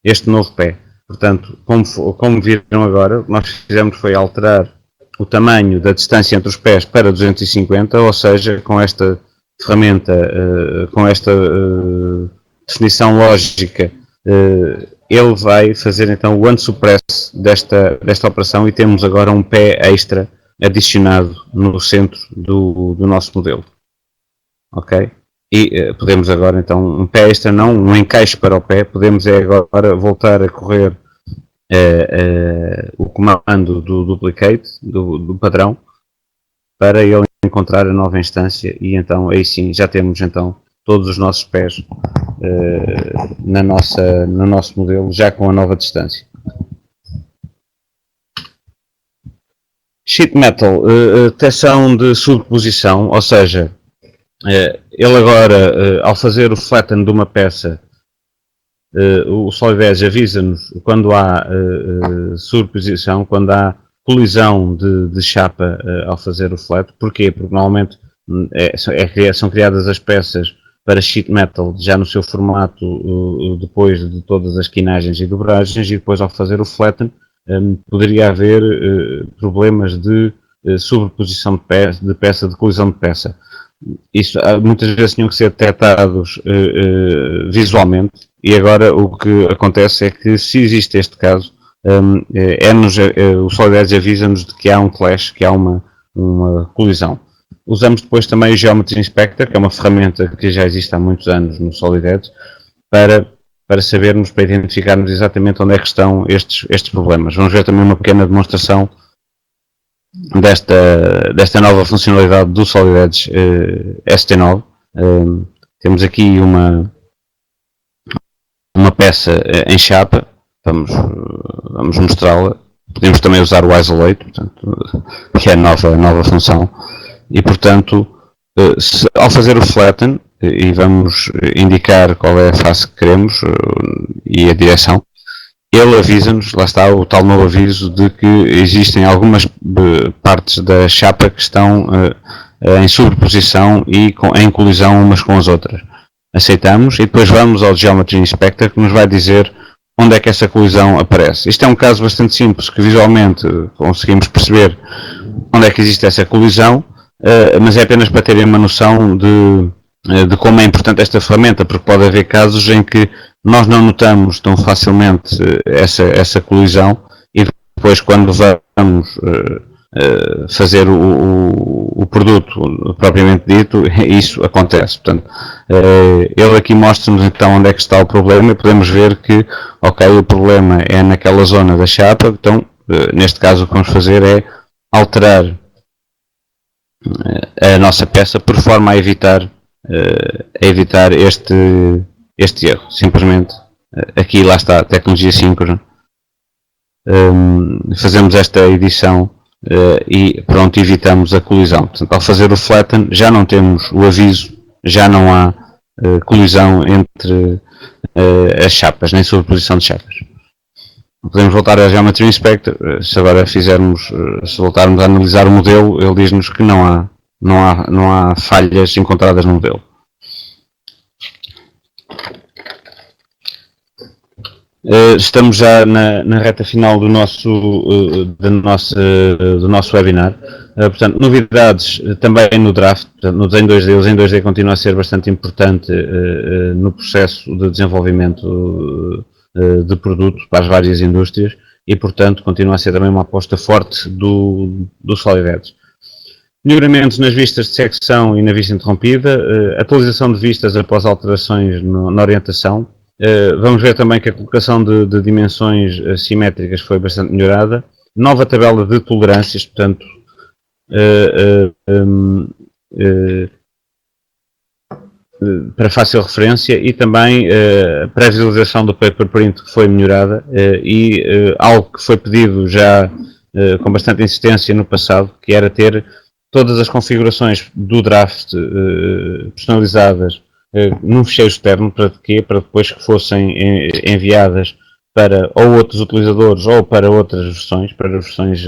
este novo pé. Portanto, como viram agora, o que nós fizemos foi alterar o tamanho da distância entre os pés para 250, ou seja, com esta ferramenta, com esta definição lógica, ele vai fazer então o unsuppress desta operação e temos agora um pé extra adicionado no centro do nosso modelo. Ok? E podemos agora então, um pé extra não, um encaixe para o pé, podemos agora voltar a correr o comando do duplicate, do padrão, para ele encontrar a nova instância, e então aí sim já temos então todos os nossos pés no nosso modelo, já com a nova distância. Sheet metal, detecção de sobreposição, ou seja, ele agora, ao fazer o flatten de uma peça, o Solid Edge avisa-nos quando há sobreposição, quando há colisão de chapa ao fazer o flat. Porquê? Porque normalmente são criadas as peças para sheet metal já no seu formato depois de todas as quinagens e dobragens, e depois ao fazer o flatten poderia haver problemas de sobreposição de peça, de colisão de peça. Isso muitas vezes tinham que ser detectados visualmente, e agora o que acontece é que, se existe este caso, o Solid Edge avisa-nos de que há um clash, que há uma colisão. Usamos depois também o Geometry Inspector, que é uma ferramenta que já existe há muitos anos no Solid Edge, para sabermos, para identificarmos exatamente onde é que estão estes problemas. Vamos ver também uma pequena demonstração desta nova funcionalidade do Solid Edge ST9. Temos aqui uma peça em chapa, vamos mostrá-la. Podemos também usar o Isolate, portanto, que é a nova função, e portanto, ao fazer o flatten, e vamos indicar qual é a face que queremos e a direção, ele avisa-nos, lá está o tal novo aviso de que existem algumas partes da chapa que estão em sobreposição e em colisão umas com as outras. Aceitamos e depois vamos ao Geometry Inspector, que nos vai dizer onde é que essa colisão aparece. Isto é um caso bastante simples, que visualmente conseguimos perceber onde é que existe essa colisão, mas é apenas para terem uma noção de como é importante esta ferramenta, porque pode haver casos em que nós não notamos tão facilmente essa colisão, e depois, quando vamos fazer o produto propriamente dito, isso acontece. Portanto, ele aqui mostra-nos então onde é que está o problema, e podemos ver que, ok, o problema é naquela zona da chapa. Então, neste caso, o que vamos fazer é alterar a nossa peça por forma a evitar este erro. Simplesmente, aqui lá está a tecnologia síncrona, fazemos esta edição e pronto, evitamos a colisão. Portanto, ao fazer o flatten, já não temos o aviso, já não há colisão entre as chapas, nem sobreposição de chapas. podemos voltar a Geometry Inspector. Se agora fizermos, se voltarmos a analisar o modelo, ele diz-nos que não há falhas encontradas no modelo. Estamos já na reta final do nosso webinar. Portanto, novidades também no draft. Portanto, no desenho 2D, o desenho 2D continua a ser bastante importante no processo de desenvolvimento de produto para as várias indústrias e, portanto, continua a ser também uma aposta forte do SolidEdge. Melhoramentos nas vistas de secção e na vista interrompida, atualização de vistas após alterações na orientação. Vamos ver também que a colocação de dimensões simétricas foi bastante melhorada. Nova tabela de tolerâncias, portanto, para fácil referência, e também a pré-visualização do paper print que foi melhorada e algo que foi pedido já com bastante insistência no passado, que era ter todas as configurações do draft personalizadas num ficheiro externo. Para quê? Para depois que fossem enviadas para ou outros utilizadores ou para outras versões, para versões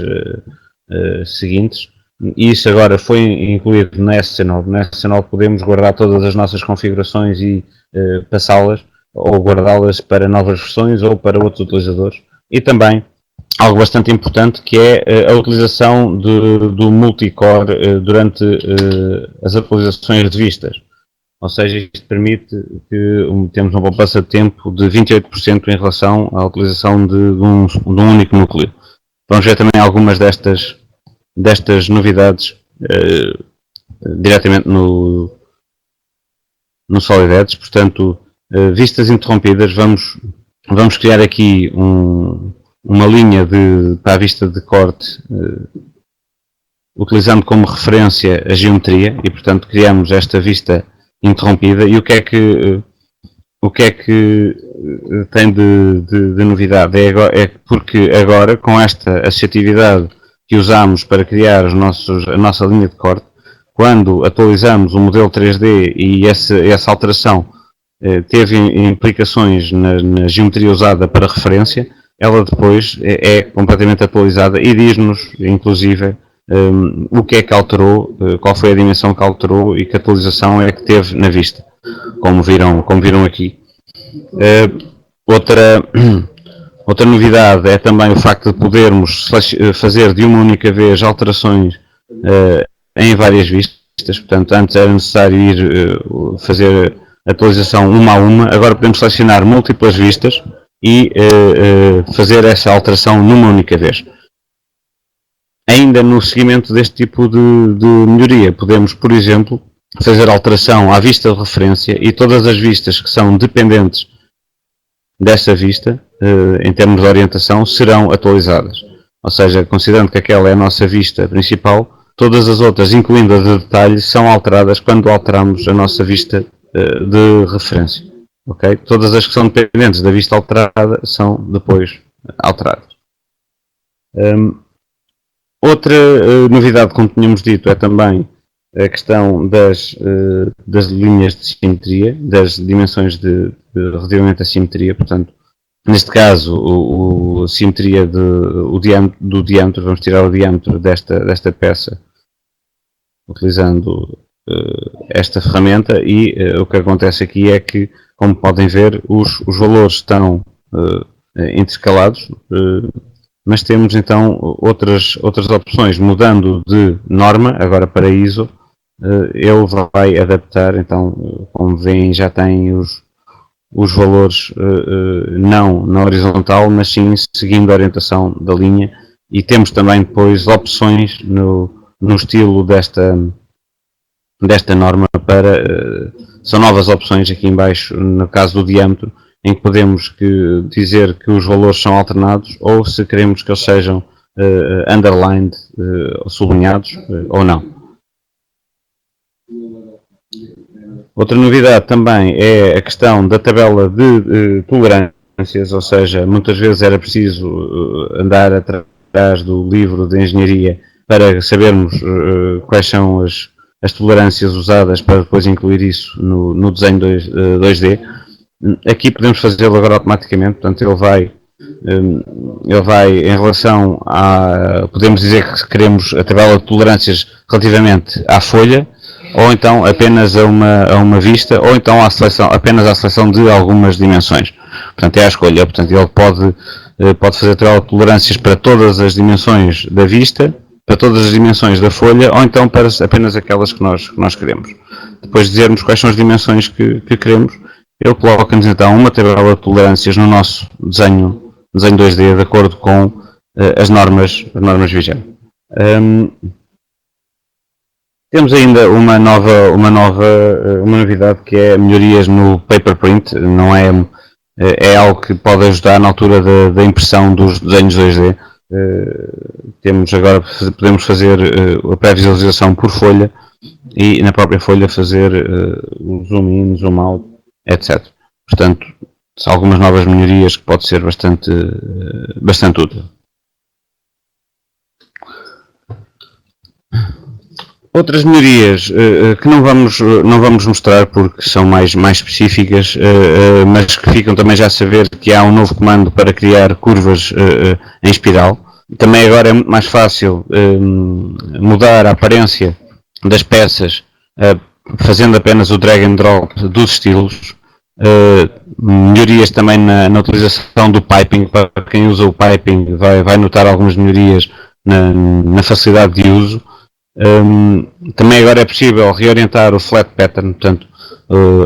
seguintes. E isso agora foi incluído na SC9. Na SC9 podemos guardar todas as nossas configurações e passá-las ou guardá-las para novas versões ou para outros utilizadores. E também algo bastante importante, que é a utilização do multicore durante as atualizações de vistas. Ou seja, isto permite que temos uma poupança de tempo de 28% em relação à utilização de um único núcleo. Vamos ver também algumas destas novidades diretamente no SolidEdge. Portanto, vistas interrompidas, vamos criar aqui uma linha para a vista de corte, utilizando como referência a geometria, e portanto criamos esta vista interrompida. E o que é que tem de novidade? É porque agora, com esta associatividade que usamos para criar a nossa linha de corte, quando atualizamos o modelo 3D e essa alteração teve implicações na geometria usada para referência, ela depois é completamente atualizada e diz-nos, inclusive, o que é que alterou, qual foi a dimensão que alterou e que atualização é que teve na vista, como viram aqui. Outra novidade é também o facto de podermos fazer de uma única vez alterações em várias vistas. Portanto, antes era necessário ir fazer atualização uma a uma, agora podemos selecionar múltiplas vistas e fazer essa alteração numa única vez. Ainda no seguimento deste tipo de melhoria, podemos, por exemplo, fazer alteração à vista de referência, e todas as vistas que são dependentes dessa vista, em termos de orientação, serão atualizadas. Ou seja, considerando que aquela é a nossa vista principal, todas as outras, incluindo a de detalhe, são alteradas quando alteramos a nossa vista de referência. Okay? Todas as que são dependentes da vista alterada são depois alteradas. Outra novidade, como tínhamos dito, é também a questão das linhas de simetria, das dimensões relativamente à simetria. Portanto, neste caso, a simetria do diâmetro, vamos tirar o diâmetro desta peça utilizando esta ferramenta, e o que acontece aqui é que, como podem ver, os valores estão intercalados, mas temos então outras opções. Mudando de norma agora para ISO, ele vai adaptar. Então, como veem, já tem os valores não na horizontal, mas sim seguindo a orientação da linha, e temos também depois opções no estilo desta norma são novas opções aqui em baixo, no caso do diâmetro, em que podemos dizer que os valores são alternados, ou se queremos que eles sejam underlined, sublinhados, ou não. Outra novidade também é a questão da tabela de tolerâncias, ou seja, muitas vezes era preciso andar atrás do livro de engenharia para sabermos quais são as tolerâncias usadas para depois incluir isso no desenho 2D. Aqui podemos fazê-lo agora automaticamente. Portanto, ele vai Ele vai em relação a, podemos dizer que queremos a tabela de tolerâncias relativamente à folha, ou então apenas a uma vista, ou então apenas à seleção de algumas dimensões. Portanto, é a escolha. Portanto, ele pode fazer a tabela de tolerâncias para todas as dimensões da vista, para todas as dimensões da folha, ou então para apenas aquelas que nós queremos. Depois de dizermos quais são as dimensões que queremos, ele coloca-nos então uma tabela de tolerâncias no nosso desenho 2D, de acordo com as normas vigentes. Temos ainda uma novidade, que é melhorias no paper print. Não é algo que pode ajudar na altura da impressão dos desenhos 2D. Podemos fazer a pré-visualização por folha e na própria folha fazer o zoom in, zoom out, etc. Portanto, são algumas novas melhorias que pode ser bastante útil. Outras melhorias que não vamos mostrar porque são mais específicas, mas que ficam também já a saber que há um novo comando para criar curvas em espiral. Também agora é muito mais fácil mudar a aparência das peças fazendo apenas o drag and drop dos estilos. Melhorias também na utilização do piping. Para quem usa o piping vai notar algumas melhorias na facilidade de uso. Também agora é possível reorientar o flat pattern. Portanto,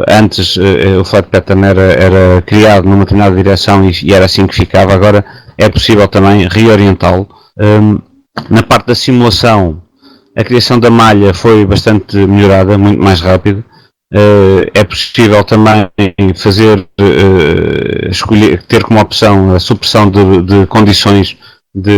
antes o flat pattern era criado numa determinada direção e era assim que ficava. Agora é possível também reorientá-lo. Na parte da simulação, a criação da malha foi bastante melhorada, muito mais rápido. É possível também ter como opção a supressão de condições de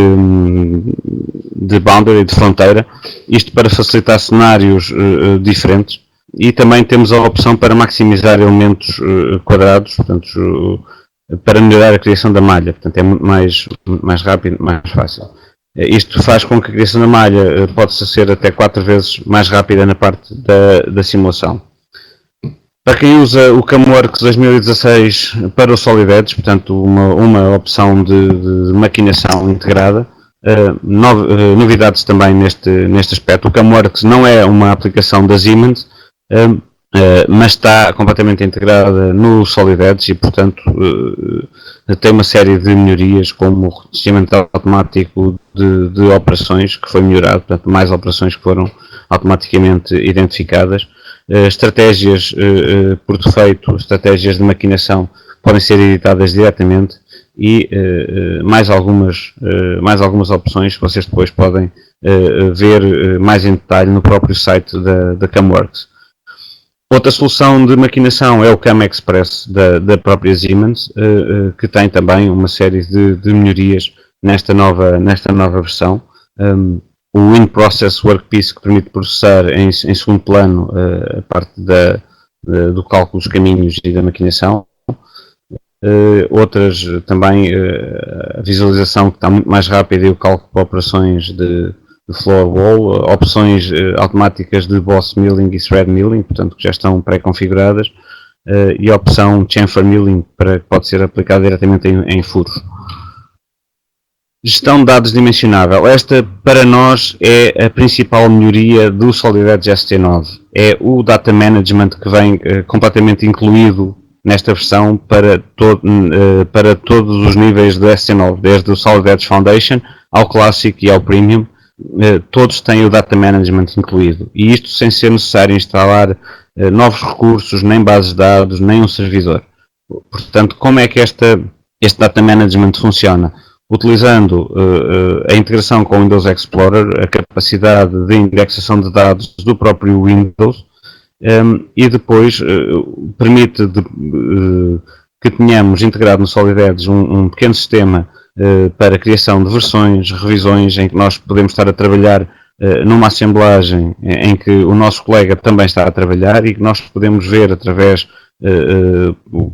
boundary, de fronteira, isto para facilitar cenários diferentes, e também temos a opção para maximizar elementos quadrados, portanto, para melhorar a criação da malha. Portanto, é muito mais rápido, mais fácil. Isto faz com que a criação da malha possa ser até 4 vezes mais rápida na parte da simulação. Para quem usa o CamWorks 2016 para o SolidEdge, portanto uma opção de maquinação integrada, novidades também neste aspecto. O CamWorks não é uma aplicação da Siemens, mas está completamente integrada no SolidEdge e, portanto, tem uma série de melhorias, como o registramento automático de operações, que foi melhorado, portanto, mais operações que foram automaticamente identificadas. Estratégias por defeito, estratégias de maquinação podem ser editadas diretamente e mais algumas opções que vocês depois podem ver mais em detalhe no próprio site da CamWorks. Outra solução de maquinação é o CamExpress da própria Siemens, que tem também uma série de melhorias nesta nova versão. O In-Process Workpiece, que permite processar em segundo plano a parte do cálculo dos caminhos e da maquinação. Outras também, a visualização que está muito mais rápida e o cálculo para operações de floor wall, opções automáticas de boss milling e thread milling, portanto que já estão pré-configuradas, e a opção chamfer milling que pode ser aplicada diretamente em furos. Gestão de dados dimensionável. Esta, para nós, é a principal melhoria do SolidEdge ST9. É o data management que vem completamente incluído nesta versão para todos os níveis do ST9, desde o SolidEdge Foundation ao Classic e ao Premium. Todos têm o data management incluído. E isto sem ser necessário instalar novos recursos, nem bases de dados, nem um servidor. Portanto, como é que este data management funciona? Utilizando a integração com o Windows Explorer, a capacidade de indexação de dados do próprio Windows, e depois permite que tenhamos integrado no SolidEdge um pequeno sistema para a criação de versões, revisões, em que nós podemos estar a trabalhar numa assemblagem em que o nosso colega também está a trabalhar e que nós podemos ver através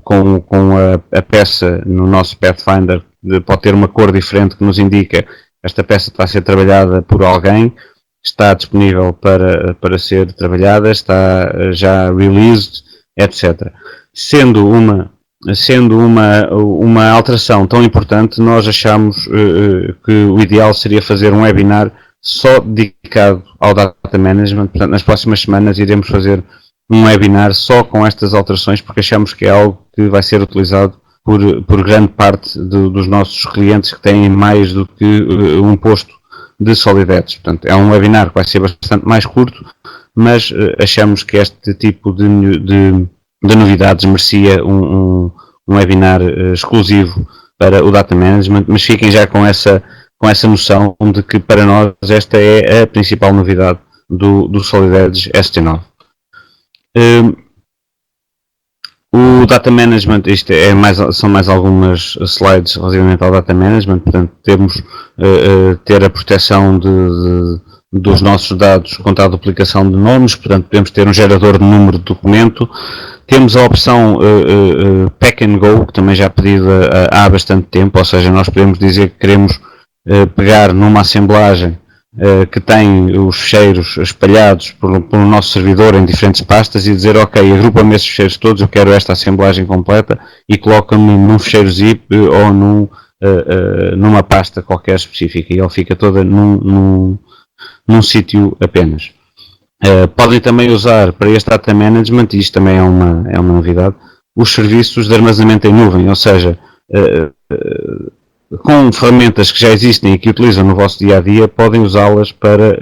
com a peça no nosso Pathfinder, pode ter uma cor diferente que nos indica esta peça está a ser trabalhada por alguém, está disponível para ser trabalhada, está já released, etc. Sendo uma sendo uma alteração tão importante, nós achamos que o ideal seria fazer um webinar só dedicado ao Data Management. Portanto, nas próximas semanas iremos fazer um webinar só com estas alterações, porque achamos que é algo que vai ser utilizado por grande parte dos nossos clientes que têm mais do que um posto de Solid Edge. Portanto, é um webinar que vai ser bastante mais curto, mas achamos que este tipo de novidades merecia um webinar exclusivo para o Data Management, mas fiquem já com essa noção de que para nós esta é a principal novidade do Solid Edge ST9. O Data Management, isto são mais algumas slides relativamente ao Data Management, portanto temos ter a proteção dos nossos dados contra a duplicação de nomes, portanto podemos ter um gerador de número de documento. Temos a opção Pack and Go, que também já é pedida há bastante tempo, ou seja, nós podemos dizer que queremos pegar numa assemblagem que tem os ficheiros espalhados pelo nosso servidor em diferentes pastas e dizer, ok, agrupa-me esses ficheiros todos, eu quero esta assemblagem completa e coloca-me num ficheiro zip ou numa pasta qualquer específica e ele fica toda num sítio apenas. Podem também usar para este Data Management, e isto também é uma novidade, os serviços de armazenamento em nuvem, ou seja, com ferramentas que já existem e que utilizam no vosso dia-a-dia, podem usá-las para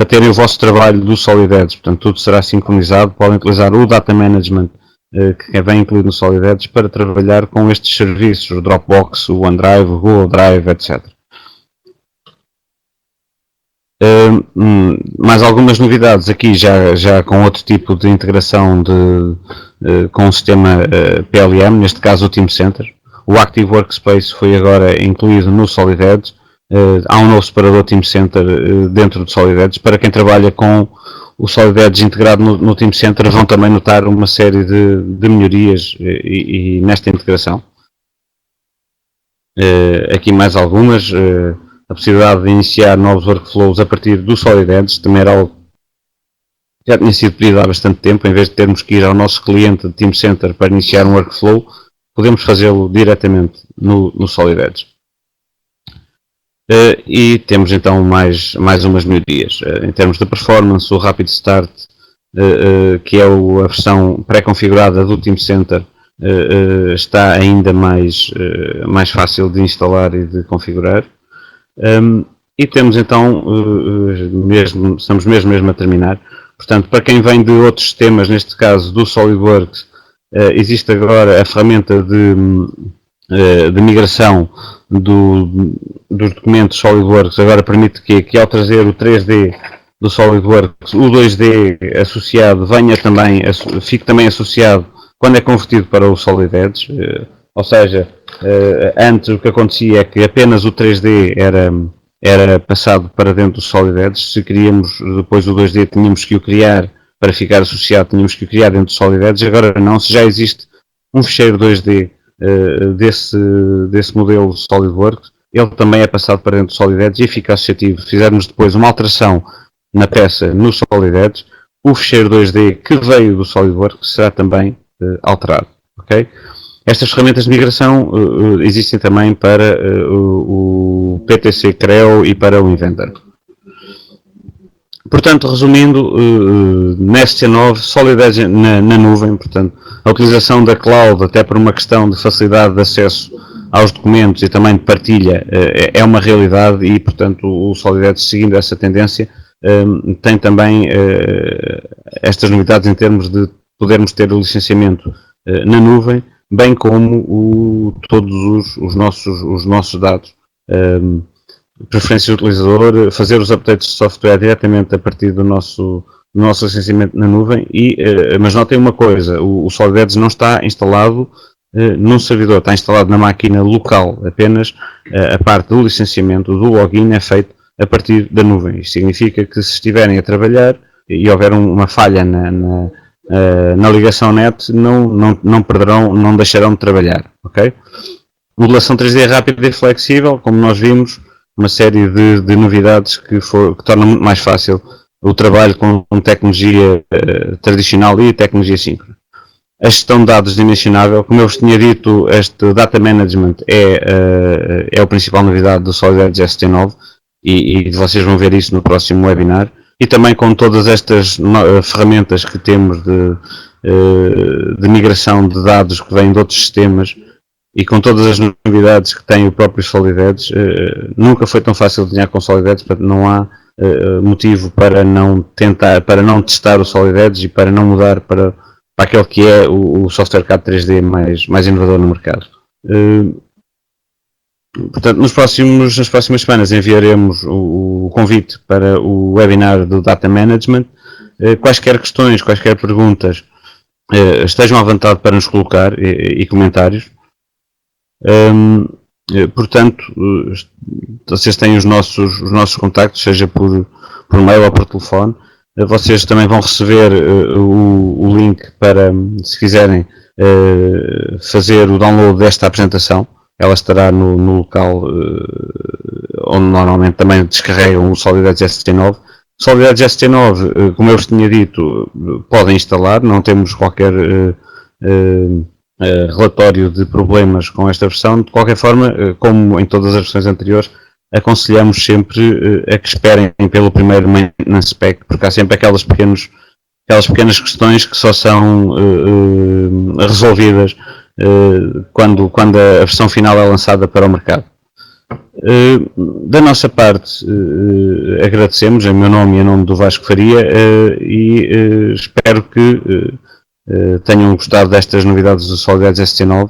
terem o vosso trabalho do Solid Edge. Portanto, tudo será sincronizado, podem utilizar o Data Management que vem incluído no Solid Edge para trabalhar com estes serviços, o Dropbox, o OneDrive, o Google Drive, etc. Mais algumas novidades aqui, já com outro tipo de integração com o sistema PLM, neste caso o Team Center. O Active Workspace foi agora incluído no Solid Edge. Há um novo separador Team Center dentro do Solid Edge. Para quem trabalha com o Solid Edge integrado no Team Center, vão também notar uma série de melhorias e nesta integração. Aqui mais algumas. A possibilidade de iniciar novos workflows a partir do Solid Edge também era algo que já tinha sido pedido há bastante tempo. Em vez de termos que ir ao nosso cliente de Team Center para iniciar um workflow, podemos fazê-lo diretamente no Solid Edge. E temos então mais umas melhorias. Em termos de performance, o Rapid Start, que é a versão pré-configurada do Team Center, está ainda mais fácil de instalar e de configurar. E temos então, estamos mesmo a terminar. Portanto, para quem vem de outros sistemas, neste caso do SolidWorks, existe agora a ferramenta de migração dos documentos SolidWorks. Agora permite que ao trazer o 3D do SolidWorks, o 2D associado fique também associado quando é convertido para o Solid Edge. Ou seja, antes o que acontecia é que apenas o 3D era passado para dentro do Solid Edge. Se queríamos depois o 2D, tínhamos que o criar para ficar associado, tínhamos que o criar dentro do Solid Edge. Agora não, se já existe um ficheiro 2D desse modelo SolidWorks, ele também é passado para dentro do Solid Edge e fica associativo. Se fizermos depois uma alteração na peça no Solid Edge, o ficheiro 2D que veio do SolidWorks será também alterado. Okay? Estas ferramentas de migração existem também para o PTC Creo e para o Inventor. Portanto, resumindo, na ST9, Solid Edge na nuvem, portanto, a utilização da cloud, até por uma questão de facilidade de acesso aos documentos e também de partilha, é uma realidade e, portanto, o Solid Edge, seguindo essa tendência, tem também estas novidades em termos de podermos ter o licenciamento na nuvem, bem como todos os nossos dados, preferências do utilizador, fazer os updates de software diretamente a partir do nosso licenciamento na nuvem. Mas notem uma coisa, o Solid Edge não está instalado num servidor, está instalado na máquina local, apenas a parte do licenciamento, do login é feito a partir da nuvem. Isto significa que se estiverem a trabalhar e houver uma falha na ligação net, não deixarão de trabalhar. Okay? Modelação 3D rápida e flexível, como nós vimos, uma série de novidades que tornam muito mais fácil o trabalho com tecnologia tradicional e tecnologia síncrona. a gestão de dados dimensionável. Como eu vos tinha dito, este Data Management é a principal novidade do SolidEdge ST9 e vocês vão ver isso no próximo webinar. E também com todas estas ferramentas que temos de migração de dados que vêm de outros sistemas e com todas as novidades que tem o próprio SolidEdge, nunca foi tão fácil desenhar com SolidEdge, portanto não há motivo para não testar o SolidEdge e para não mudar para aquele que é o software CAD 3D mais inovador no mercado. Portanto, nas próximas semanas enviaremos o convite para o webinar do Data Management. Quaisquer questões, quaisquer perguntas, estejam à vontade para nos colocar e comentários. Portanto, vocês têm os nossos contactos, seja por mail ou por telefone. Vocês também vão receber o link para, se quiserem, fazer o download desta apresentação. Ela estará no local onde normalmente também descarregam o SolidEdge ST9. SolidEdge ST9, como eu vos tinha dito, podem instalar, não temos qualquer relatório de problemas com esta versão. De qualquer forma, como em todas as versões anteriores, aconselhamos sempre a que esperem pelo primeiro maintenance pack, porque há sempre aquelas pequenas questões que só são resolvidas quando a versão final é lançada para o mercado. Da nossa parte, agradecemos em meu nome e em nome do Vasco Faria e espero que tenham gostado destas novidades do SolidEdge ST9